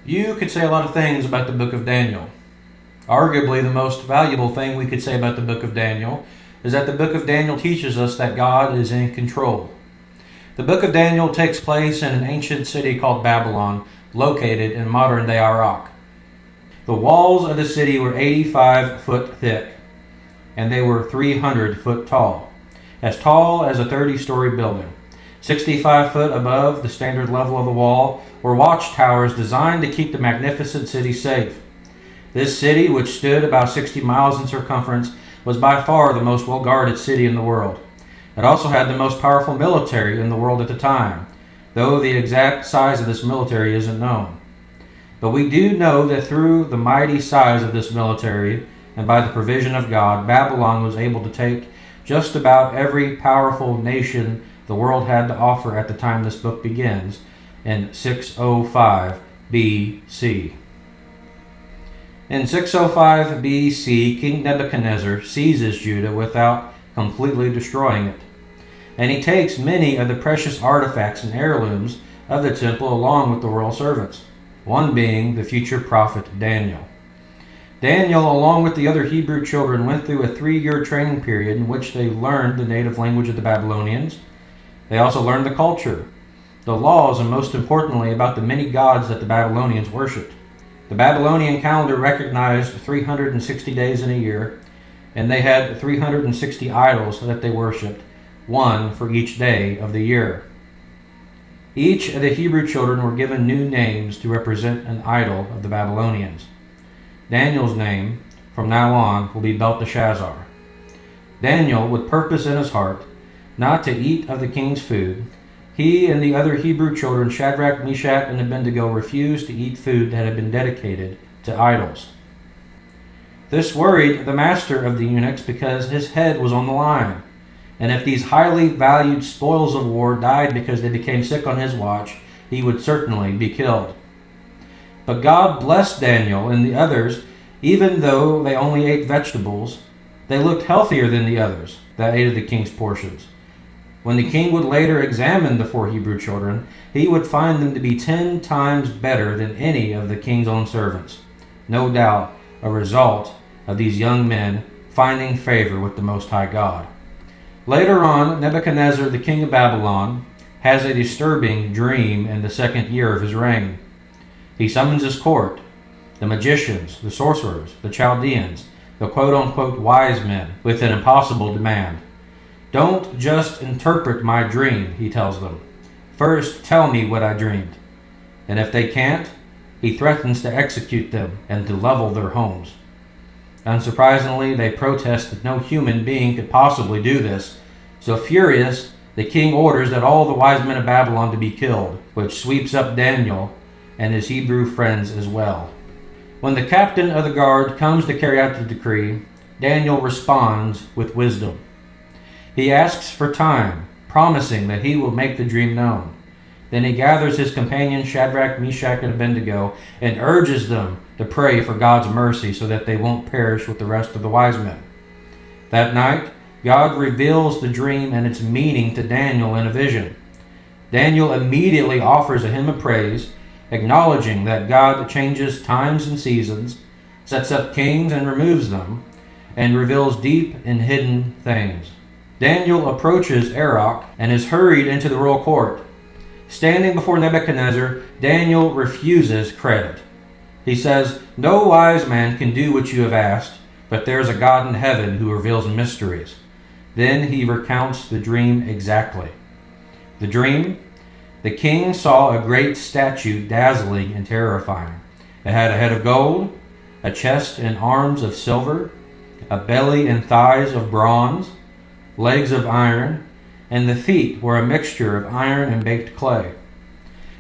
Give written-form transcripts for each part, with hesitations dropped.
You could say a lot of things about the book of Daniel. Arguably, the most valuable thing we could say about the book of Daniel is that the book of Daniel teaches us that God is in control. The book of Daniel takes place in an ancient city called Babylon, located in modern-day Iraq. The walls of the city were 85 foot thick, and they were 300 foot tall as a 30-story building. 65 foot above the standard level of the wall were watchtowers designed to keep the magnificent city safe. This city, which stood about 60 miles in circumference, was by far the most well-guarded city in the world. It also had the most powerful military in the world at the time, though the exact size of this military isn't known. But we do know that through the mighty size of this military and by the provision of God, Babylon was able to take just about every powerful nation the world had to offer at the time this book begins, in 605 BC. In 605 BC, King Nebuchadnezzar seizes Judah without completely destroying it, and he takes many of the precious artifacts and heirlooms of the temple along with the royal servants, one being the future prophet Daniel. Daniel, along with the other Hebrew children, went through a 3-year training period in which they learned the native language of the Babylonians. They also learned the culture, the laws, and most importantly, about the many gods that the Babylonians worshipped. The Babylonian calendar recognized 360 days in a year, and they had 360 idols that they worshipped, one for each day of the year. Each of the Hebrew children were given new names to represent an idol of the Babylonians. Daniel's name, from now on, will be Belteshazzar. Daniel, with purpose in his heart, not to eat of the king's food, he and the other Hebrew children, Shadrach, Meshach, and Abednego, refused to eat food that had been dedicated to idols. This worried the master of the eunuchs because his head was on the line, and if these highly valued spoils of war died because they became sick on his watch, he would certainly be killed. But God blessed Daniel and the others. Even though they only ate vegetables, they looked healthier than the others that ate of the king's portions. When the king would later examine the 4 Hebrew children, he would find them to be 10 times better than any of the king's own servants. No doubt a result of these young men finding favor with the Most High God. Later on, Nebuchadnezzar, the king of Babylon, has a disturbing dream in the 2nd year of his reign. He summons his court, the magicians, the sorcerers, the Chaldeans, the quote-unquote wise men, with an impossible demand. Don't just interpret my dream, he tells them. First, tell me what I dreamed. And if they can't, he threatens to execute them and to level their homes. Unsurprisingly, they protest that no human being could possibly do this. So furious, the king orders that all the wise men of Babylon to be killed, which sweeps up Daniel and his Hebrew friends as well. When the captain of the guard comes to carry out the decree, Daniel responds with wisdom. He asks for time, promising that he will make the dream known. Then he gathers his companions Shadrach, Meshach, and Abednego and urges them to pray for God's mercy so that they won't perish with the rest of the wise men. That night, God reveals the dream and its meaning to Daniel in a vision. Daniel immediately offers a hymn of praise, acknowledging that God changes times and seasons, sets up kings and removes them, and reveals deep and hidden things. Daniel approaches Arok and is hurried into the royal court. Standing before Nebuchadnezzar, Daniel refuses credit. He says, "No wise man can do what you have asked, but there is a God in heaven who reveals mysteries." Then he recounts the dream exactly. The dream: the king saw a great statue, dazzling and terrifying. It had a head of gold, a chest and arms of silver, a belly and thighs of bronze, legs of iron, and the feet were a mixture of iron and baked clay.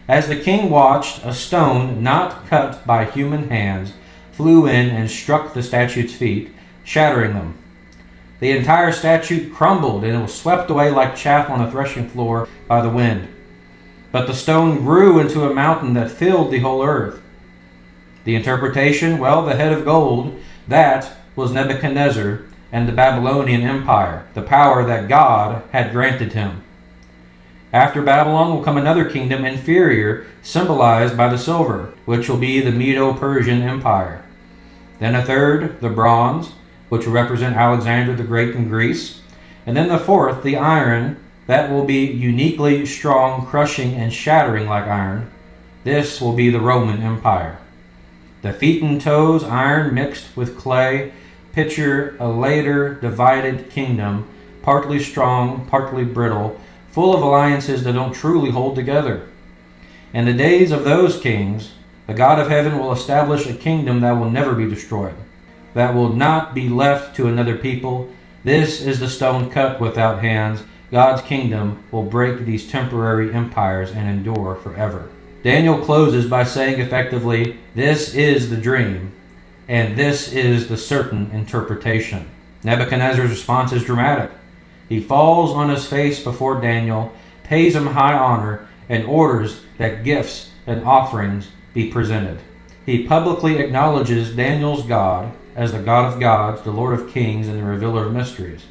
As the king watched, a stone not cut by human hands flew in and struck the statue's feet, shattering them. The entire statue crumbled and it was swept away like chaff on a threshing floor by the wind. But the stone grew into a mountain that filled the whole earth. The interpretation, well, the head of gold, that was Nebuchadnezzar and the Babylonian Empire, the power that God had granted him. After Babylon will come another kingdom inferior, symbolized by the silver, which will be the Medo-Persian Empire. Then a third, the bronze, which will represent Alexander the Great in Greece. And then the fourth, the iron, that will be uniquely strong, crushing and shattering like iron. This will be the Roman Empire. The feet and toes, iron mixed with clay, picture a later divided kingdom, partly strong, partly brittle, full of alliances that don't truly hold together. In the days of those kings, the God of heaven will establish a kingdom that will never be destroyed, that will not be left to another people. This is the stone cut without hands. God's kingdom will break these temporary empires and endure forever. Daniel closes by saying effectively, this is the dream, and this is the certain interpretation. Nebuchadnezzar's response is dramatic. He falls on his face before Daniel, pays him high honor, and orders that gifts and offerings be presented. He publicly acknowledges Daniel's God as the God of gods, the Lord of kings, and the revealer of mysteries.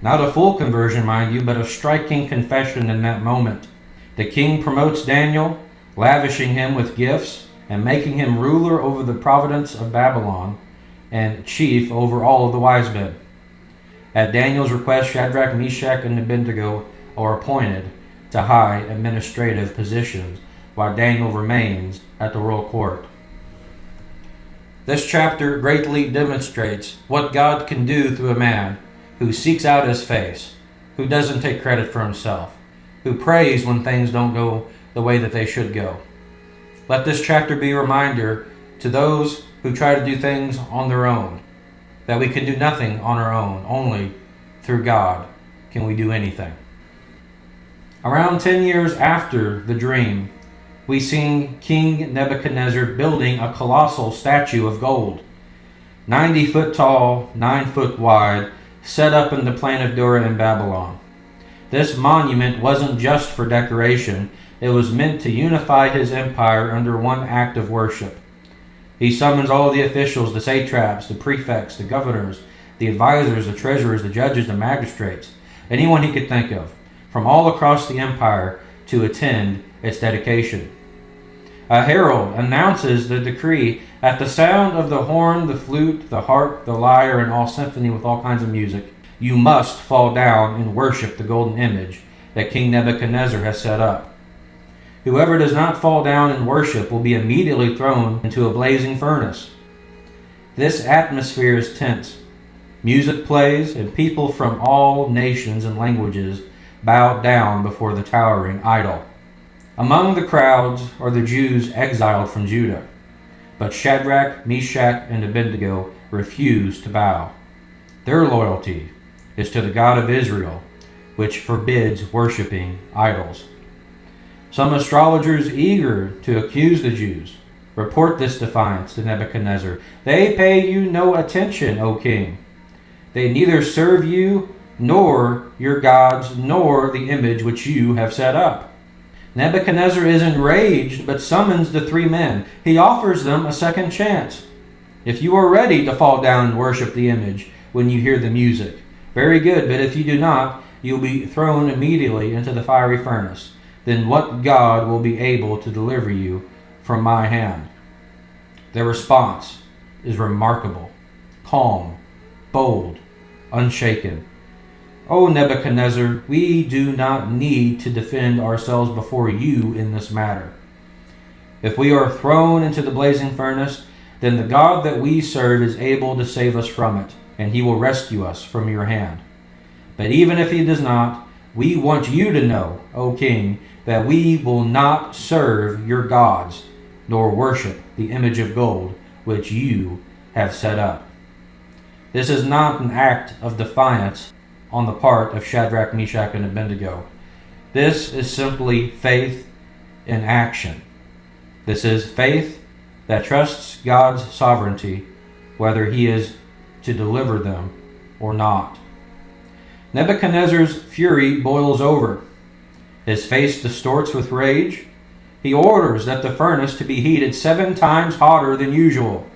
Not a full conversion, mind you, but a striking confession in that moment. The king promotes Daniel, lavishing him with gifts and making him ruler over the province of Babylon and chief over all of the wise men. At Daniel's request, Shadrach, Meshach, and Abednego are appointed to high administrative positions, while Daniel remains at the royal court. This chapter greatly demonstrates what God can do through a man who seeks out his face, who doesn't take credit for himself, who prays when things don't go the way that they should go. Let this chapter be a reminder to those who try to do things on their own, that we can do nothing on our own. Only through God can we do anything. Around 10 years after the dream, we see King Nebuchadnezzar building a colossal statue of gold, 90 foot tall, 9 foot wide, set up in the plain of Dura in Babylon. This monument wasn't just for decoration. It was meant to unify his empire under one act of worship. He summons all the officials, the satraps, the prefects, the governors, the advisors, the treasurers, the judges, the magistrates, anyone he could think of, from all across the empire to attend its dedication. A herald announces the decree. At the sound of the horn, the flute, the harp, the lyre, and all symphony with all kinds of music, you must fall down and worship the golden image that King Nebuchadnezzar has set up. Whoever does not fall down and worship will be immediately thrown into a blazing furnace. This atmosphere is tense. Music plays, and people from all nations and languages bow down before the towering idol. Among the crowds are the Jews exiled from Judah, but Shadrach, Meshach, and Abednego refuse to bow. Their loyalty is to the God of Israel, which forbids worshiping idols. Some astrologers eager to accuse the Jews report this defiance to Nebuchadnezzar. They pay you no attention, O king. They neither serve you nor your gods nor the image which you have set up. Nebuchadnezzar is enraged but summons the three men. He offers them a second chance. If you are ready to fall down and worship the image when you hear the music, very good, but if you do not, you'll be thrown immediately into the fiery furnace. Then what God will be able to deliver you from my hand? Their response is remarkable, calm, bold, unshaken. O Nebuchadnezzar, we do not need to defend ourselves before you in this matter. If we are thrown into the blazing furnace, then the God that we serve is able to save us from it, and he will rescue us from your hand. But even if he does not, we want you to know, O king, that we will not serve your gods, nor worship the image of gold which you have set up. This is not an act of defiance on the part of Shadrach, Meshach, and Abednego. This is simply faith in action. This is faith that trusts God's sovereignty, whether he is to deliver them or not. Nebuchadnezzar's fury boils over. His face distorts with rage. He orders that the furnace to be heated 7 times hotter than usual.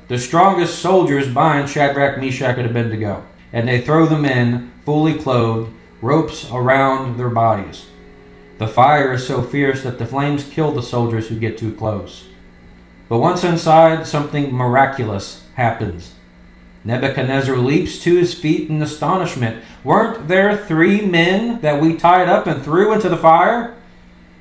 The strongest soldiers bind Shadrach, Meshach, and Abednego, and they throw them in, fully clothed, ropes around their bodies. The fire is so fierce that the flames kill the soldiers who get too close. But once inside, something miraculous happens. Nebuchadnezzar leaps to his feet in astonishment. Weren't there 3 men that we tied up and threw into the fire?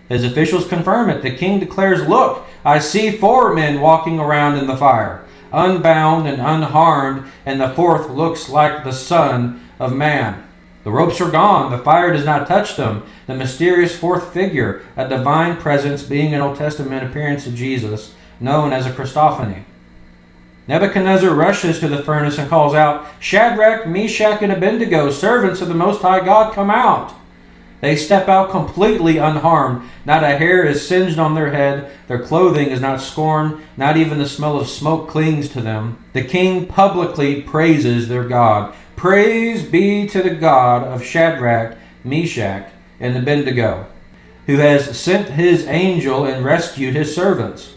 His officials confirm it. The king declares, "Look, I see 4 men walking around in the fire, unbound and unharmed, and the 4th looks like the Son of Man." The ropes are gone. The fire does not touch them. The mysterious 4th figure, a divine presence, being an Old Testament appearance of Jesus, known as a Christophany. Nebuchadnezzar rushes to the furnace and calls out, "Shadrach, Meshach, and Abednego, servants of the Most High God, come out." They step out completely unharmed. Not a hair is singed on their head. Their clothing is not scorned. Not even the smell of smoke clings to them. The king publicly praises their God. Praise be to the God of Shadrach, Meshach, and Abednego, who has sent his angel and rescued his servants.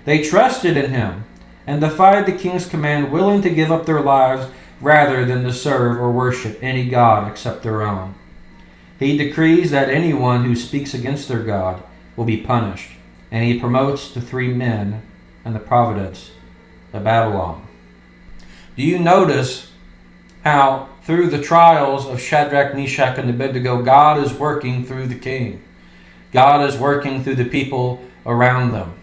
They trusted in him and defied the king's command, willing to give up their lives rather than to serve or worship any god except their own. He decrees that anyone who speaks against their God will be punished, and he promotes the 3 men in the province of Babylon. Do you notice how through the trials of Shadrach, Meshach, and Abednego, God is working through the king? God is working through the people around them.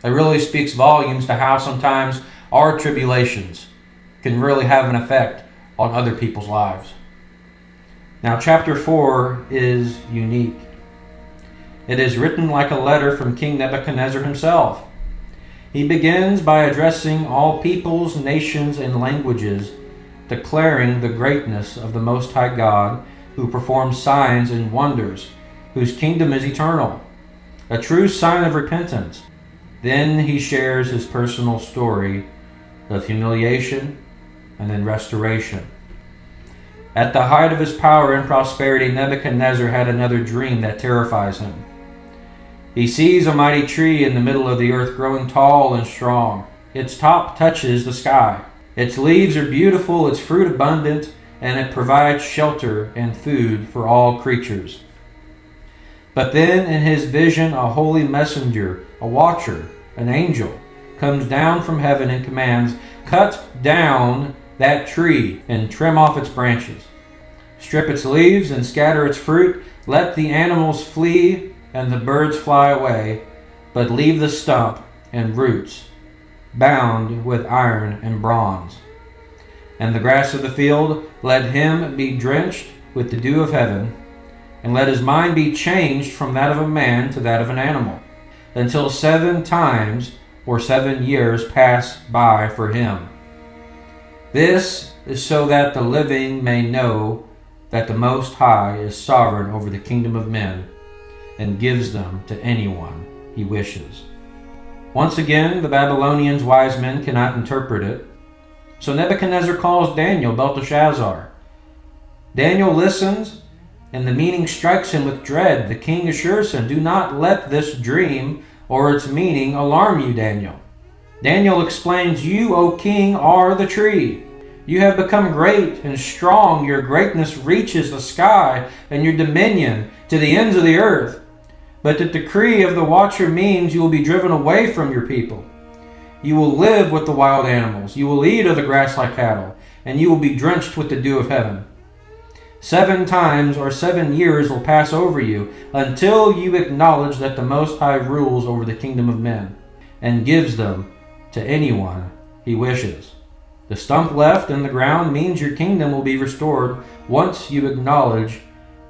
It really speaks volumes to how sometimes our tribulations can really have an effect on other people's lives. Now, chapter 4 is unique. It is written like a letter from King Nebuchadnezzar himself. He begins by addressing all peoples, nations, and languages, declaring the greatness of the Most High God, who performs signs and wonders, whose kingdom is eternal, a true sign of repentance. Then he shares his personal story of humiliation and then restoration. At the height of his power and prosperity, Nebuchadnezzar had another dream that terrifies him. He sees a mighty tree in the middle of the earth growing tall and strong. Its top touches the sky. Its leaves are beautiful, its fruit abundant, and it provides shelter and food for all creatures. But then in his vision, a holy messenger, a watcher, an angel, comes down from heaven and commands, "Cut down that tree and trim off its branches. Strip its leaves and scatter its fruit. Let the animals flee and the birds fly away, but leave the stump and roots bound with iron and bronze. And the grass of the field, let him be drenched with the dew of heaven, and let his mind be changed from that of a man to that of an animal, until 7 times or 7 years pass by for him. This is so that the living may know that the Most High is sovereign over the kingdom of men and gives them to anyone he wishes." Once again, the Babylonians' wise men cannot interpret it. So Nebuchadnezzar calls Daniel, Belteshazzar. Daniel listens, and the meaning strikes him with dread. The king assures him, "Do not let this dream or its meaning alarm you, Daniel." Daniel explains, "You, O king, are the tree. You have become great and strong. Your greatness reaches the sky, and your dominion to the ends of the earth. But the decree of the watcher means you will be driven away from your people. You will live with the wild animals. You will eat of the grass like cattle, and you will be drenched with the dew of heaven. 7 times or 7 years will pass over you until you acknowledge that the Most High rules over the kingdom of men and gives them to anyone he wishes. The stump left in the ground means your kingdom will be restored once you acknowledge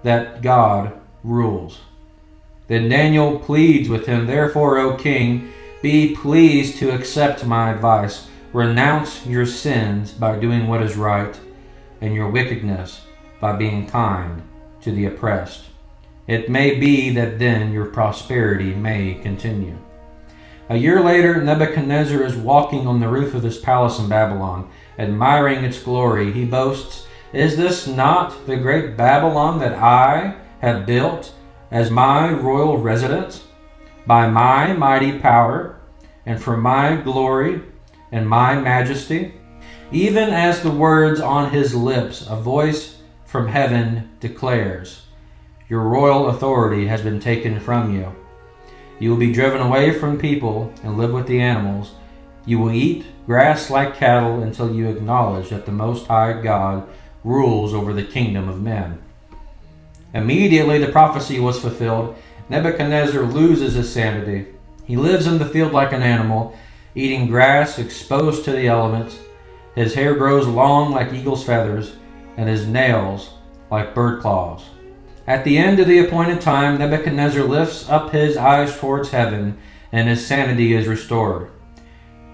that God rules." Then Daniel pleads with him, "Therefore, O king, be pleased to accept my advice. Renounce your sins by doing what is right, and your wickedness by being kind to the oppressed. It may be that then your prosperity may continue." A year later, Nebuchadnezzar is walking on the roof of his palace in Babylon, admiring its glory. He boasts, "Is this not the great Babylon that I have built as my royal residence? By my mighty power, and for my glory and my majesty?" Even as the words on his lips, a voice from heaven declares, Your royal authority has been taken from you. You will be driven away from people and live with the animals. You will eat grass like cattle until you acknowledge that the Most High God rules over the kingdom of men." Immediately the prophecy was fulfilled. Nebuchadnezzar loses his sanity. He lives in the field like an animal, eating grass exposed to the elements. His hair grows long like eagle's feathers, and his nails like bird claws. At the end of the appointed time, Nebuchadnezzar lifts up his eyes towards heaven, and his sanity is restored.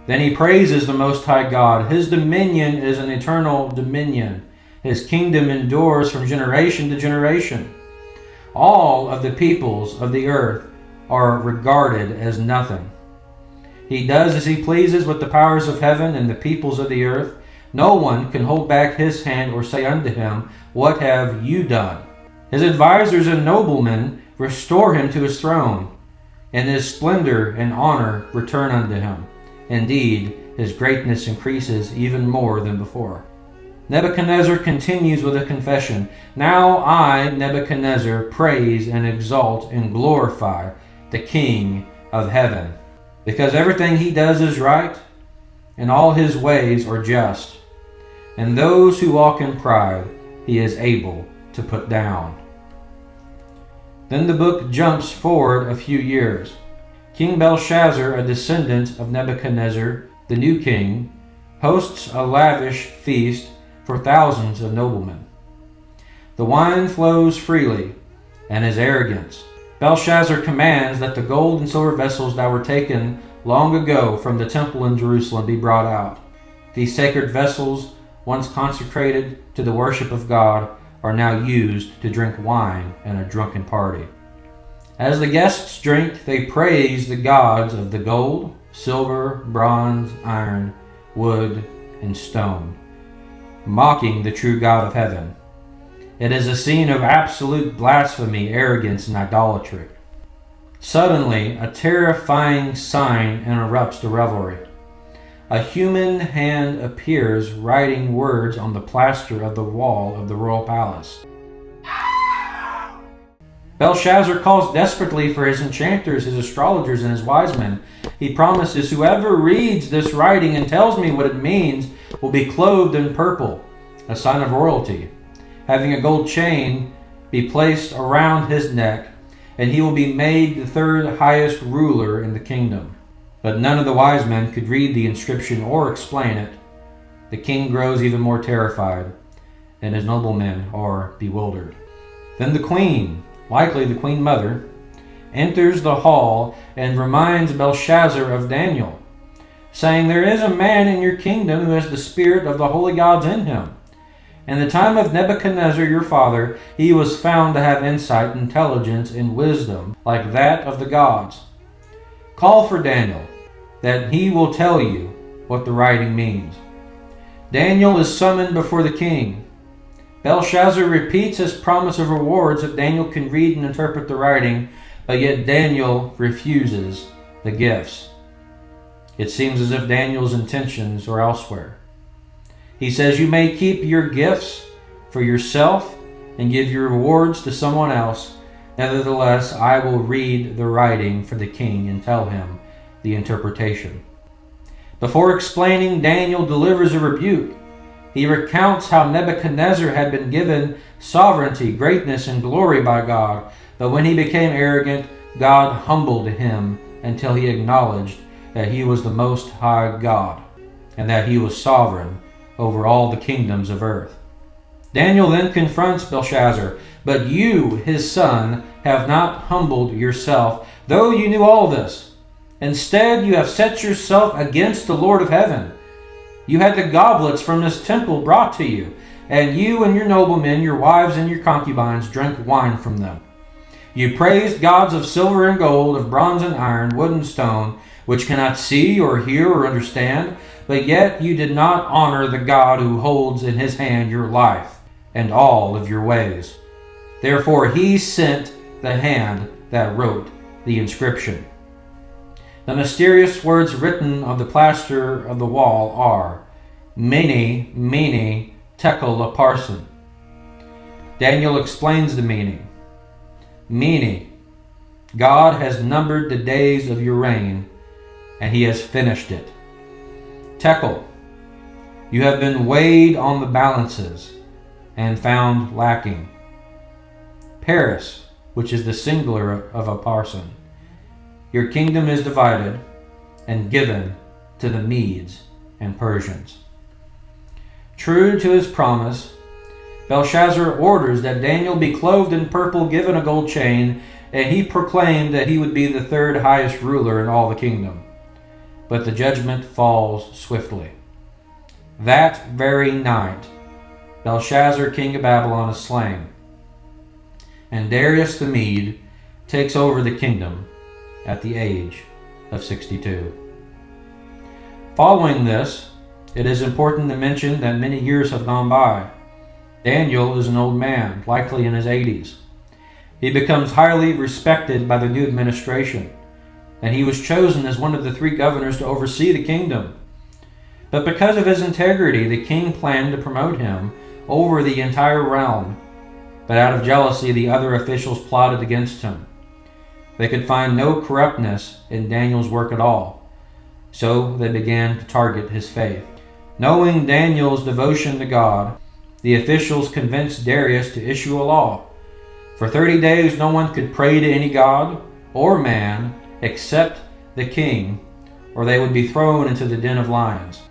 Then he praises the Most High God. His dominion is an eternal dominion. His kingdom endures from generation to generation. All of the peoples of the earth are regarded as nothing. He does as he pleases with the powers of heaven and the peoples of the earth. No one can hold back his hand or say unto him, "What have you done?" His advisors and noblemen restore him to his throne, and his splendor and honor return unto him. Indeed, his greatness increases even more than before. Nebuchadnezzar continues with a confession. "Now I, Nebuchadnezzar, praise and exalt and glorify the King of heaven, because everything he does is right, and all his ways are just. And those who walk in pride he is able to put down." Then the book jumps forward a few years. King Belshazzar, a descendant of Nebuchadnezzar, the new king, hosts a lavish feast for thousands of noblemen. The wine flows freely, and is arrogance. Belshazzar commands that the gold and silver vessels that were taken long ago from the temple in Jerusalem be brought out. These sacred vessels, once consecrated to the worship of God, are now used to drink wine in a drunken party. As the guests drink, they praise the gods of the gold, silver, bronze, iron, wood, and stone, mocking the true God of heaven. It is a scene of absolute blasphemy, arrogance, and idolatry. Suddenly, a terrifying sign interrupts the revelry. A human hand appears writing words on the plaster of the wall of the royal palace. Belshazzar calls desperately for his enchanters, his astrologers, and his wise men. He promises, "Whoever reads this writing and tells me what it means will be clothed in purple, a sign of royalty, having a gold chain be placed around his neck, and he will be made the third highest ruler in the kingdom." But none of the wise men could read the inscription or explain it. The king grows even more terrified, and his noblemen are bewildered. Then the queen, likely the queen mother, enters the hall and reminds Belshazzar of Daniel, saying, "There is a man in your kingdom who has the spirit of the holy gods in him. In the time of Nebuchadnezzar your father, he was found to have insight, intelligence, and wisdom like that of the gods. Call for Daniel, that he will tell you what the writing means." Daniel is summoned before the king. Belshazzar repeats his promise of rewards if Daniel can read and interpret the writing, but yet Daniel refuses the gifts. It seems as if Daniel's intentions are elsewhere. He says, "You may keep your gifts for yourself and give your rewards to someone else. Nevertheless, I will read the writing for the king and tell him the interpretation." Before explaining, Daniel delivers a rebuke. He recounts how Nebuchadnezzar had been given sovereignty, greatness, and glory by God, but when he became arrogant, God humbled him until he acknowledged that he was the Most High God, and that he was sovereign over all the kingdoms of earth. Daniel then confronts Belshazzar, "But you, his son, have not humbled yourself, though you knew all this. Instead, you have set yourself against the Lord of heaven. You had the goblets from this temple brought to you, and you and your noblemen, your wives and your concubines drank wine from them. You praised gods of silver and gold, of bronze and iron, wood and stone, which cannot see or hear or understand, but yet you did not honor the God who holds in his hand your life and all of your ways. Therefore he sent the hand that wrote the inscription." The mysterious words written on the plaster of the wall are, "Mene, Mene, Tekel Upharsin." Daniel explains the meaning. meaning God has numbered the days of your reign, and he has finished it. Tekel, you have been weighed on the balances and found lacking. Paris, which is the singular of a parson, your kingdom is divided and given to the Medes and Persians. True to his promise, Belshazzar orders that Daniel be clothed in purple, given a gold chain, and he proclaimed that he would be the third highest ruler in all the kingdom. But the judgment falls swiftly. That very night, Belshazzar, king of Babylon, is slain, and Darius the Mede takes over the kingdom at the age of 62. Following this, it is important to mention that many years have gone by. Daniel is an old man, likely in his 80s. He becomes highly respected by the new administration, and he was chosen as one of the 3 governors to oversee the kingdom. But because of his integrity, the king planned to promote him over the entire realm. But out of jealousy, the other officials plotted against him. They could find no corruptness in Daniel's work at all, so they began to target his faith. Knowing Daniel's devotion to God, the officials convinced Darius to issue a law. For 30 days, no one could pray to any god or man except the king, or they would be thrown into the den of lions.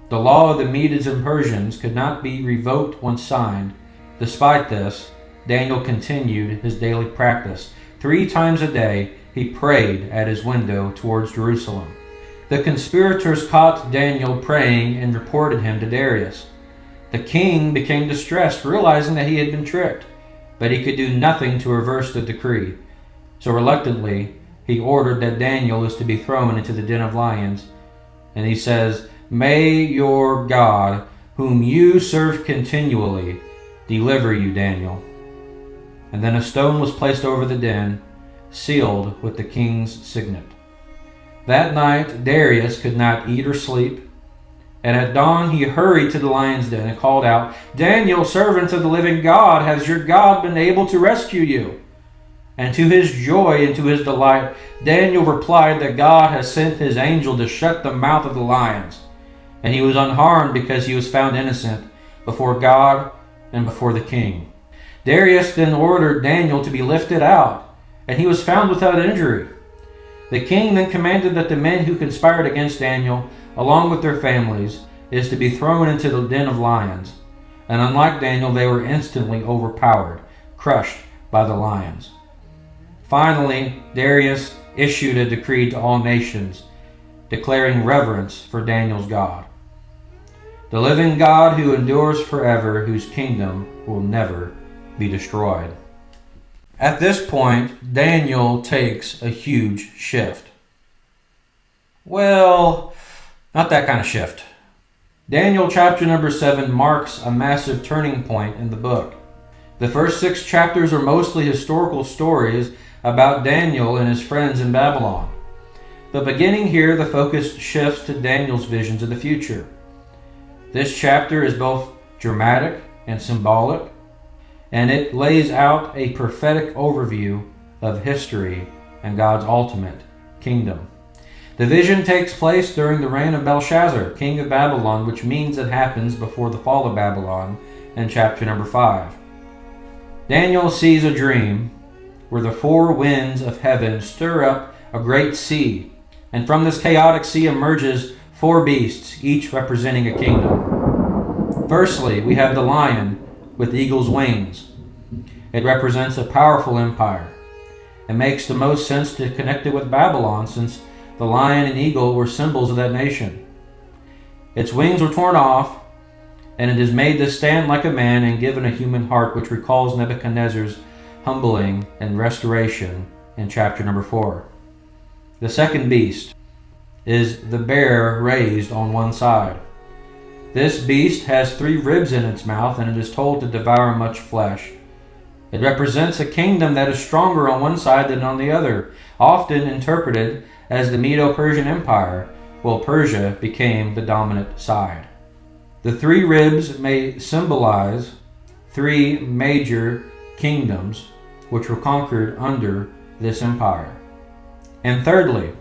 The law of the Medes and Persians could not be revoked once signed. Despite this, Daniel continued his daily practice. 3 times a day, he prayed at his window towards Jerusalem. The conspirators caught Daniel praying and reported him to Darius. The king became distressed, realizing that he had been tricked, but he could do nothing to reverse the decree. So reluctantly, he ordered that Daniel is to be thrown into the den of lions. And he says, "May your God, whom you serve continually, deliver you, Daniel." And then a stone was placed over the den, sealed with the king's signet. That night Darius could not eat or sleep, and at dawn he hurried to the lion's den and called out, "Daniel, servant of the living God, has your God been able to rescue you?" And to his joy and to his delight, Daniel replied that God has sent his angel to shut the mouth of the lions, and he was unharmed because he was found innocent before God and before the king. Darius then ordered Daniel to be lifted out, and he was found without injury. The king then commanded that the men who conspired against Daniel, along with their families, is to be thrown into the den of lions. And unlike Daniel, they were instantly overpowered, crushed by the lions. Finally, Darius issued a decree to all nations, declaring reverence for Daniel's God, the living God who endures forever, whose kingdom will never be destroyed. At this point, Daniel takes a huge shift. Well, not that kind of shift. Daniel chapter number 7 marks a massive turning point in the book. The first 6 chapters are mostly historical stories about Daniel and his friends in Babylon. But beginning here, the focus shifts to Daniel's visions of the future. This chapter is both dramatic and symbolic, and it lays out a prophetic overview of history and God's ultimate kingdom. The vision takes place during the reign of Belshazzar, king of Babylon, which means it happens before the fall of Babylon in chapter number 5. Daniel sees a dream where the 4 winds of heaven stir up a great sea, and from this chaotic sea emerges 4 beasts, each representing a kingdom. Firstly, we have the lion with eagle's wings. It represents a powerful empire. It makes the most sense to connect it with Babylon, since the lion and eagle were symbols of that nation. Its wings were torn off, and it is made to stand like a man and given a human heart, which recalls Nebuchadnezzar's humbling and restoration in chapter number 4. The second beast is the bear raised on one side. This beast has 3 ribs in its mouth, and it is told to devour much flesh. It represents a kingdom that is stronger on one side than on the other, often interpreted as the Medo-Persian Empire, while Persia became the dominant side. The 3 ribs may symbolize 3 major kingdoms which were conquered under this empire. And thirdly,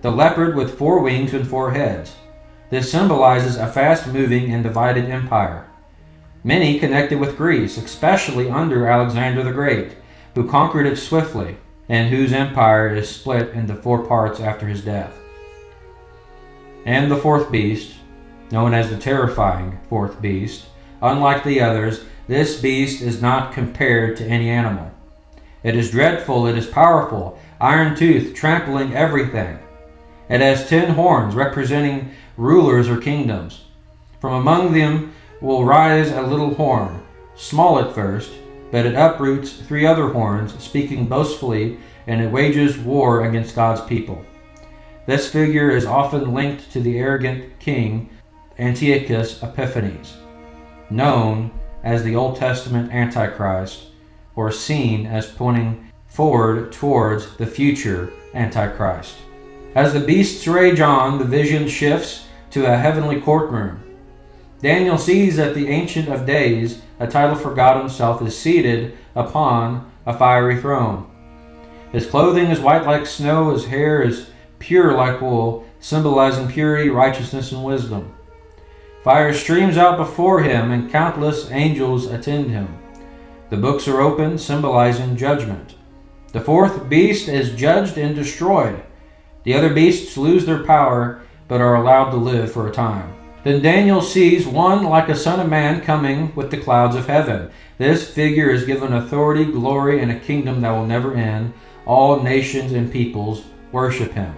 the leopard with 4 wings and 4 heads. This symbolizes a fast-moving and divided empire. Many connected with Greece, especially under Alexander the Great, who conquered it swiftly, and whose empire is split into 4 parts after his death. And the 4th beast, known as the terrifying 4th beast, unlike the others, this beast is not compared to any animal. It is dreadful, it is powerful, iron-toothed, trampling everything. It has 10 horns representing rulers or kingdoms. From among them will rise a little horn, small at first, but it uproots 3 other horns, speaking boastfully, and it wages war against God's people. This figure is often linked to the arrogant king Antiochus Epiphanes, known as the Old Testament Antichrist, or seen as pointing forward towards the future Antichrist. As the beasts rage on, the vision shifts to a heavenly courtroom. Daniel sees that the Ancient of Days, a title for God himself, is seated upon a fiery throne. His clothing is white like snow, his hair is pure like wool, symbolizing purity, righteousness, and wisdom. Fire streams out before him, and countless angels attend him. The books are opened, symbolizing judgment. The 4th beast is judged and destroyed. The other beasts lose their power, but are allowed to live for a time. Then Daniel sees one like a son of man coming with the clouds of heaven. This figure is given authority, glory, and a kingdom that will never end. All nations and peoples worship him.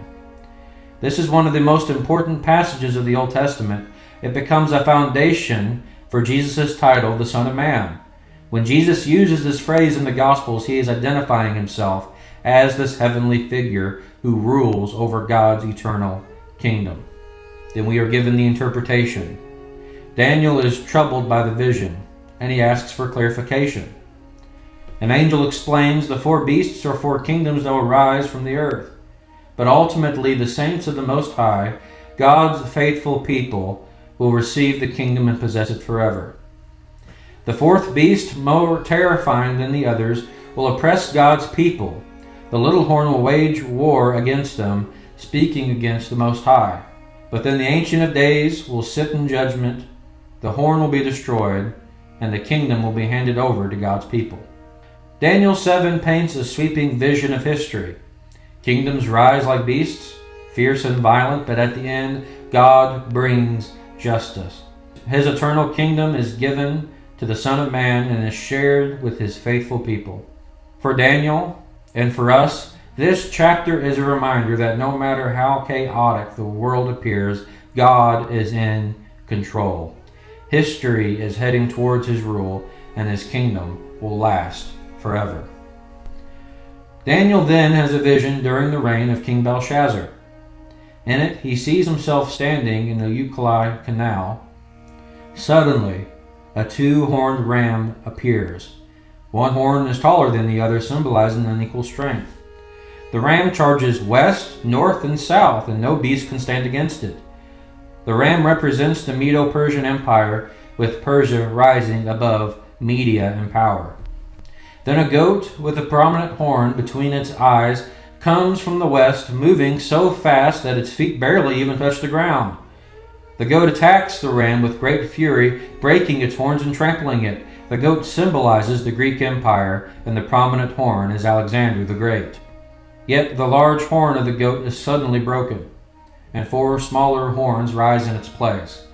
This is one of the most important passages of the Old Testament. It becomes a foundation for Jesus' title, the Son of Man. When Jesus uses this phrase in the Gospels, he is identifying himself as this heavenly figure who rules over God's eternal kingdom. Then we are given the interpretation. Daniel is troubled by the vision, and he asks for clarification. An angel explains the 4 beasts are 4 kingdoms that will rise from the earth. But ultimately, the saints of the Most High, God's faithful people, will receive the kingdom and possess it forever. The 4th beast, more terrifying than the others, will oppress God's people. The little horn will wage war against them, speaking against the Most High. But then the Ancient of Days will sit in judgment, the horn will be destroyed, and the kingdom will be handed over to God's people. Daniel 7 paints a sweeping vision of history. Kingdoms rise like beasts, fierce and violent, but at the end, God brings justice. His eternal kingdom is given to the Son of Man and is shared with his faithful people. For Daniel and for us, this chapter is a reminder that no matter how chaotic the world appears, God is in control. History is heading towards his rule, and his kingdom will last forever. Daniel then has a vision during the reign of King Belshazzar. In it, he sees himself standing in the Euclid Canal. Suddenly, a 2-horned ram appears. One horn is taller than the other, symbolizing unequal strength. The ram charges west, north, and south, and no beast can stand against it. The ram represents the Medo-Persian Empire, with Persia rising above Media in power. Then a goat with a prominent horn between its eyes comes from the west, moving so fast that its feet barely even touch the ground. The goat attacks the ram with great fury, breaking its horns and trampling it. The goat symbolizes the Greek Empire, and the prominent horn is Alexander the Great. Yet the large horn of the goat is suddenly broken, and 4 smaller horns rise in its place.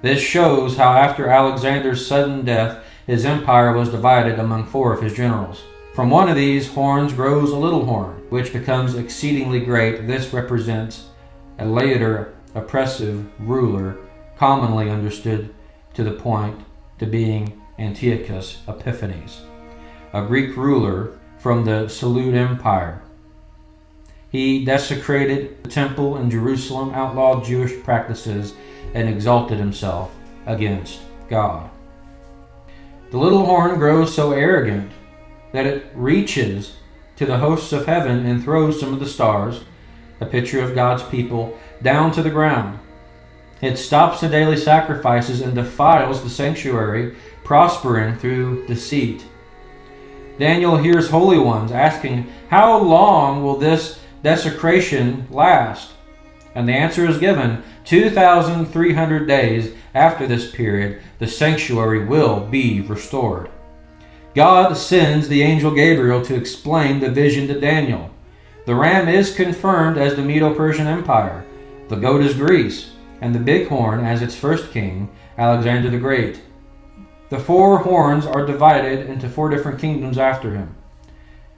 This shows how after Alexander's sudden death, his empire was divided among 4 of his generals. From one of these horns grows a little horn, which becomes exceedingly great. This represents a later oppressive ruler, commonly understood to the point to being Antiochus Epiphanes, a Greek ruler from the Seleucid Empire. He desecrated the temple in Jerusalem, outlawed Jewish practices, and exalted himself against God. The little horn grows so arrogant that it reaches to the hosts of heaven and throws some of the stars, a picture of God's people, down to the ground. It stops the daily sacrifices and defiles the sanctuary, prospering through deceit. Daniel hears holy ones asking, "How long will this desecration last?" And the answer is given: 2,300 days after this period, the sanctuary will be restored. God sends the angel Gabriel to explain the vision to Daniel. The ram is confirmed as the Medo-Persian Empire, the goat is Greece, and the bighorn as its first king, Alexander the Great. The 4 horns are divided into 4 different kingdoms after him.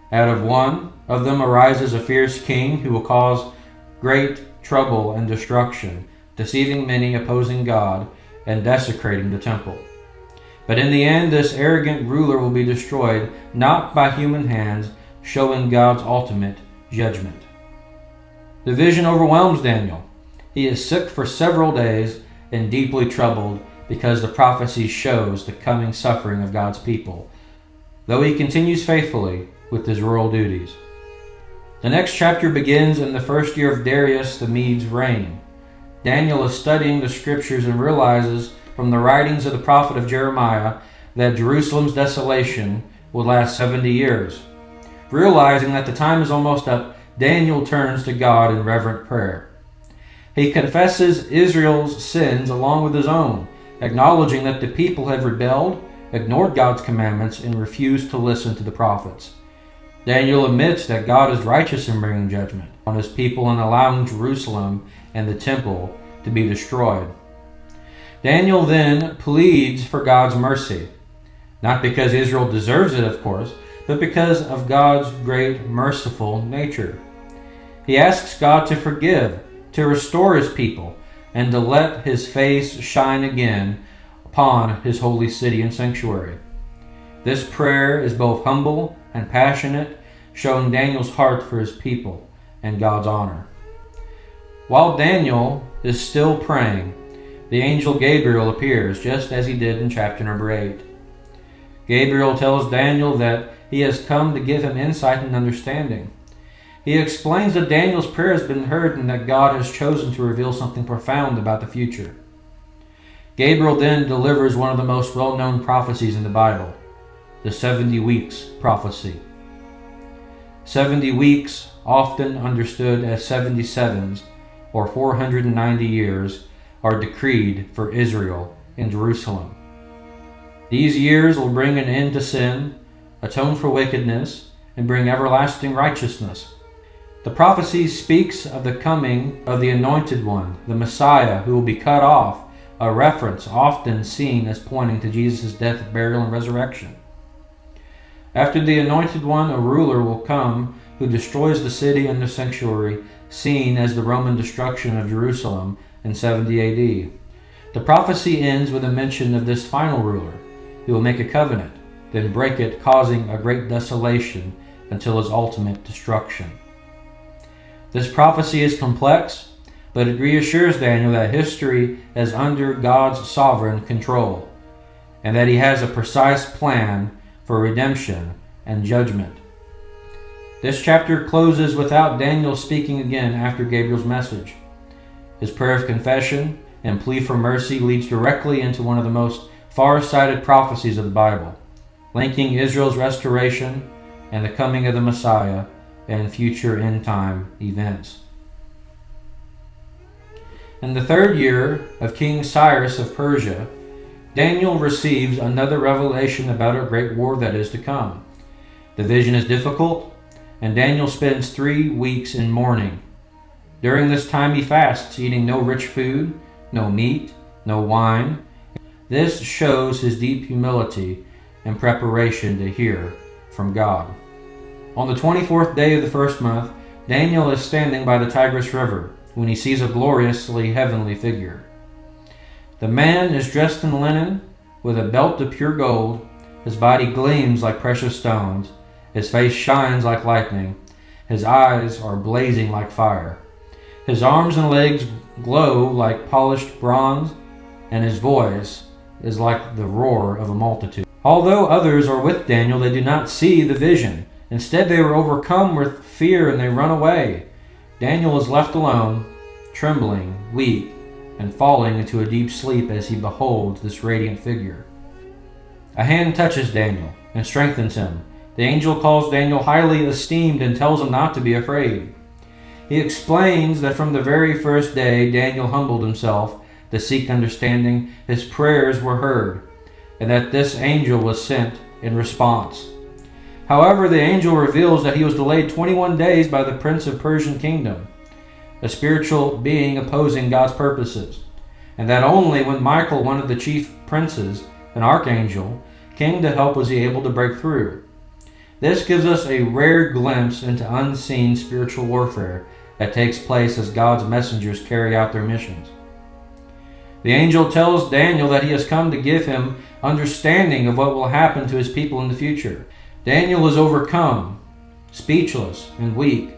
Out of one of them arises a fierce king who will cause great trouble and destruction, deceiving many, opposing God, and desecrating the temple. But in the end, this arrogant ruler will be destroyed, not by human hands, showing God's ultimate judgment. The vision overwhelms Daniel. He is sick for several days and deeply troubled because the prophecy shows the coming suffering of God's people, though he continues faithfully with his royal duties. The next chapter begins in the first year of Darius the Mede's reign. Daniel is studying the scriptures and realizes from the writings of the prophet of Jeremiah that Jerusalem's desolation will last 70 years. Realizing that the time is almost up, Daniel turns to God in reverent prayer. He confesses Israel's sins along with his own, acknowledging that the people had rebelled, ignored God's commandments, and refused to listen to the prophets. Daniel admits that God is righteous in bringing judgment on his people and allowing Jerusalem and the temple to be destroyed. Daniel then pleads for God's mercy, not because Israel deserves it, of course, but because of God's great merciful nature. He asks God to forgive, to restore his people, and to let his face shine again upon his holy city and sanctuary. This prayer is both humble and passionate, showing Daniel's heart for his people and God's honor. While Daniel is still praying, the angel Gabriel appears, just as he did in chapter number 8. Gabriel tells Daniel that he has come to give him insight and understanding. He explains that Daniel's prayer has been heard and that God has chosen to reveal something profound about the future. Gabriel then delivers one of the most well-known prophecies in the Bible, the 70 weeks prophecy. 70 weeks, often understood as 77s, or 490 years, are decreed for Israel in Jerusalem. These years will bring an end to sin, atone for wickedness, and bring everlasting righteousness. The prophecy speaks of the coming of the Anointed One, the Messiah, who will be cut off, a reference often seen as pointing to Jesus' death, burial, and resurrection. After the Anointed One, a ruler will come who destroys the city and the sanctuary, seen as the Roman destruction of Jerusalem in 70 AD. The prophecy ends with a mention of this final ruler, who will make a covenant, then break it, causing a great desolation until his ultimate destruction. This prophecy is complex, but it reassures Daniel that history is under God's sovereign control, and that he has a precise plan for redemption and judgment. This chapter closes without Daniel speaking again after Gabriel's message. His prayer of confession and plea for mercy leads directly into one of the most far-sighted prophecies of the Bible, linking Israel's restoration and the coming of the Messiah and future end-time events. In the 3rd year of King Cyrus of Persia, Daniel receives another revelation about a great war that is to come. The vision is difficult, and Daniel spends 3 weeks in mourning. During this time he fasts, eating no rich food, no meat, no wine. This shows his deep humility and preparation to hear from God. On the 24th day of the 1st month, Daniel is standing by the Tigris River when he sees a gloriously heavenly figure. The man is dressed in linen with a belt of pure gold. His body gleams like precious stones. His face shines like lightning. His eyes are blazing like fire. His arms and legs glow like polished bronze, and his voice is like the roar of a multitude. Although others are with Daniel, they do not see the vision. Instead, they are overcome with fear and they run away. Daniel is left alone, trembling, weak, and falling into a deep sleep as he beholds this radiant figure. A hand touches Daniel and strengthens him, The angel calls Daniel highly esteemed and tells him not to be afraid. He explains that from the very first day Daniel humbled himself to seek understanding, his prayers were heard, and that this angel was sent in response. However, the angel reveals that he was delayed 21 days by the prince of Persian kingdom, a spiritual being opposing God's purposes, and that only when Michael, one of the chief princes, an archangel, came to help was he able to break through. This gives us a rare glimpse into unseen spiritual warfare that takes place as God's messengers carry out their missions. The angel tells Daniel that he has come to give him understanding of what will happen to his people in the future. Daniel is overcome, speechless, and weak,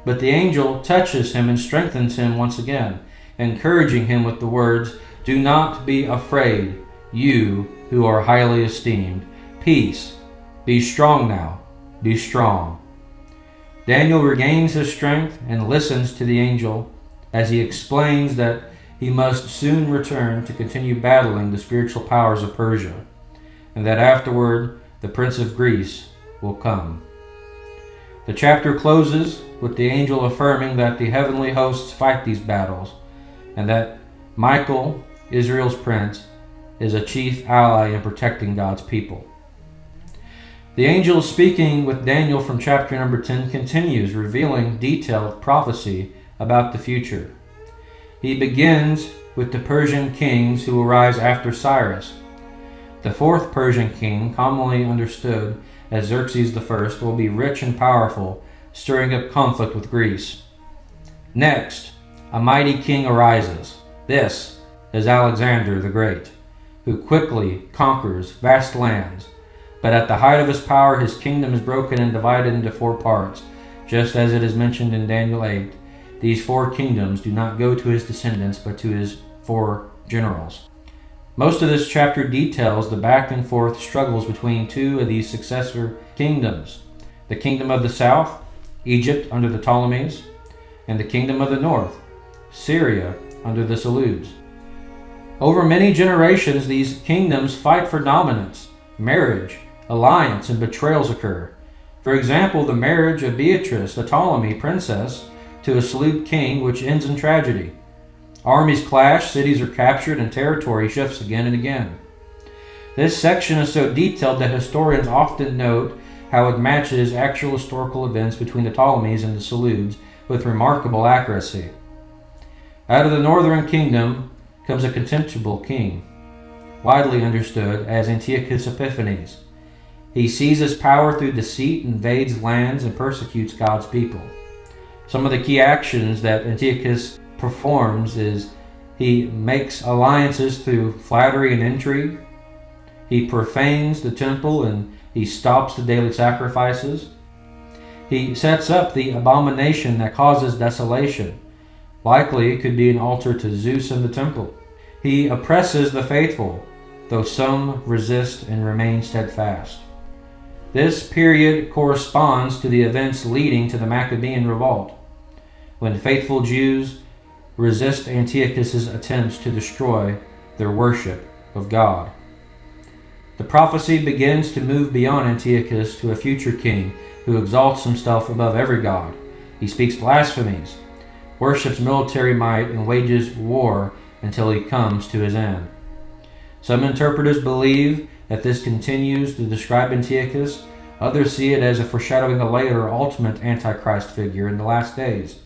but the angel touches him and strengthens him once again, encouraging him with the words, "Do not be afraid, you who are highly esteemed. Peace. Be strong now. Be strong." Daniel regains his strength and listens to the angel as he explains that he must soon return to continue battling the spiritual powers of Persia, and that afterward the Prince of Greece will come. The chapter closes with the angel affirming that the heavenly hosts fight these battles, and that Michael, Israel's prince, is a chief ally in protecting God's people. The angel speaking with Daniel from chapter number 10 continues, revealing detailed prophecy about the future. He begins with the Persian kings who will rise after Cyrus. The fourth Persian king, commonly understood as Xerxes I, will be rich and powerful, stirring up conflict with Greece. Next, a mighty king arises. This is Alexander the Great, who quickly conquers vast lands. But at the height of his power, his kingdom is broken and divided into 4 parts, just as it is mentioned in Daniel 8. These 4 kingdoms do not go to his descendants, but to his 4 generals. Most of this chapter details the back and forth struggles between 2 of these successor kingdoms: the kingdom of the south, Egypt under the Ptolemies, and the kingdom of the north, Syria under the Seleucids. Over many generations, these kingdoms fight for dominance. Marriage, alliance, and betrayals occur. For example, the marriage of Beatrice, a Ptolemy princess, to a Seleucid king, which ends in tragedy. Armies clash, cities are captured, and territory shifts again and again. This section is so detailed that historians often note how it matches actual historical events between the Ptolemies and the Seleucids with remarkable accuracy. Out of the northern kingdom comes a contemptible king, widely understood as Antiochus Epiphanes. He seizes power through deceit, invades lands, and persecutes God's people. Some of the key actions that Antiochus performs is he makes alliances through flattery and intrigue. He profanes the temple and he stops the daily sacrifices. He sets up the abomination that causes desolation. Likely it could be an altar to Zeus in the temple. He oppresses the faithful, though some resist and remain steadfast. This period corresponds to the events leading to the Maccabean revolt, when faithful Jews resist Antiochus's attempts to destroy their worship of God. The prophecy begins to move beyond Antiochus to a future king who exalts himself above every god. He speaks blasphemies, worships military might, and wages war until he comes to his end. Some interpreters believe that this continues to describe Antiochus. Others see it as a foreshadowing a later ultimate Antichrist figure in the last days.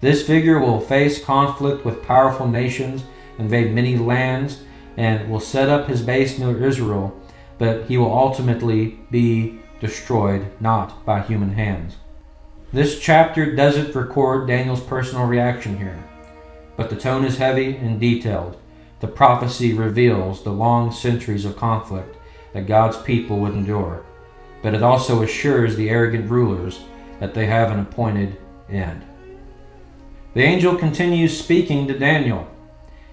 This figure will face conflict with powerful nations, invade many lands, and will set up his base near Israel, but he will ultimately be destroyed, not by human hands. This chapter doesn't record Daniel's personal reaction here, but the tone is heavy and detailed. The prophecy reveals the long centuries of conflict that God's people would endure, but it also assures the arrogant rulers that they have an appointed end. The angel continues speaking to Daniel.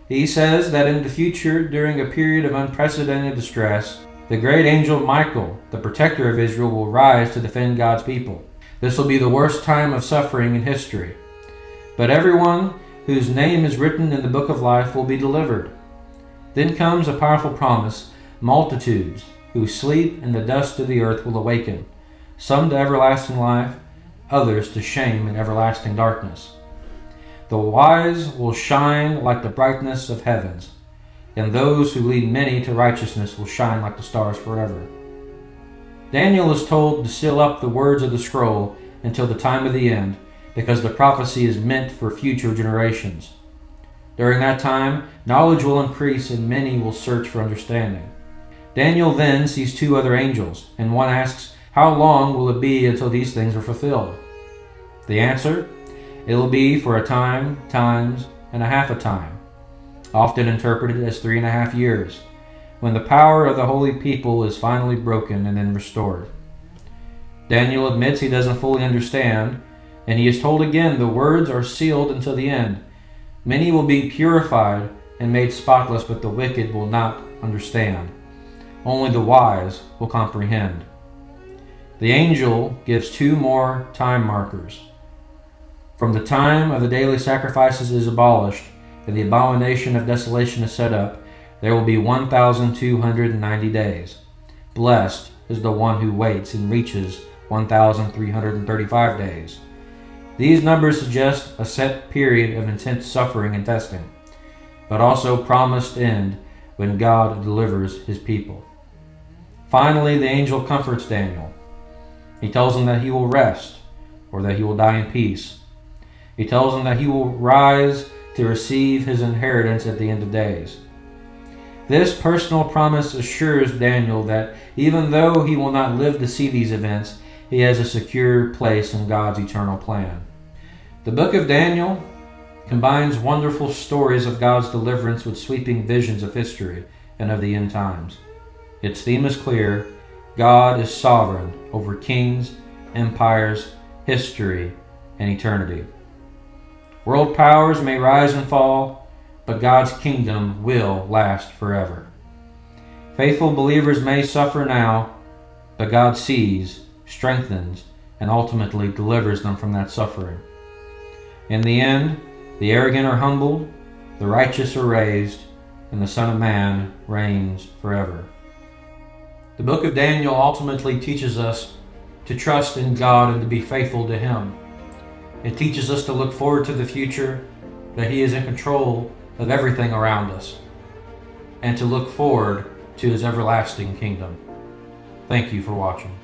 He says that in the future, during a period of unprecedented distress, the great angel Michael, the protector of Israel, will rise to defend God's people. This will be the worst time of suffering in history. But everyone whose name is written in the book of life will be delivered. Then comes a powerful promise: multitudes who sleep in the dust of the earth will awaken, some to everlasting life, others to shame and everlasting darkness. The wise will shine like the brightness of heavens, and those who lead many to righteousness will shine like the stars forever. Daniel is told to seal up the words of the scroll until the time of the end, because the prophecy is meant for future generations. During that time, knowledge will increase and many will search for understanding. Daniel then sees two other angels, and one asks, "How long will it be until these things are fulfilled?" The answer, "It will be for a time, times, and a half a time," often interpreted as 3.5 years, when the power of the holy people is finally broken and then restored. Daniel admits he doesn't fully understand, and he is told again the words are sealed until the end. Many will be purified and made spotless, but the wicked will not understand. Only the wise will comprehend. The angel gives 2 more time markers. From the time of the daily sacrifices is abolished and the abomination of desolation is set up, there will be 1,290 days. Blessed is the one who waits and reaches 1,335 days. These numbers suggest a set period of intense suffering and testing, but also promised end when God delivers his people. Finally, the angel comforts Daniel. He tells him that he will rest, or that he will die in peace. He tells him that he will rise to receive his inheritance at the end of days. This personal promise assures Daniel that even though he will not live to see these events, he has a secure place in God's eternal plan. The book of Daniel combines wonderful stories of God's deliverance with sweeping visions of history and of the end times. Its theme is clear: God is sovereign over kings, empires, history, and eternity. World powers may rise and fall, but God's kingdom will last forever. Faithful believers may suffer now, but God sees, strengthens, and ultimately delivers them from that suffering. In the end, the arrogant are humbled, the righteous are raised, and the Son of Man reigns forever. The book of Daniel ultimately teaches us to trust in God and to be faithful to Him. It teaches us to look forward to the future, that He is in control of everything around us, and to look forward to His everlasting kingdom. Thank you for watching.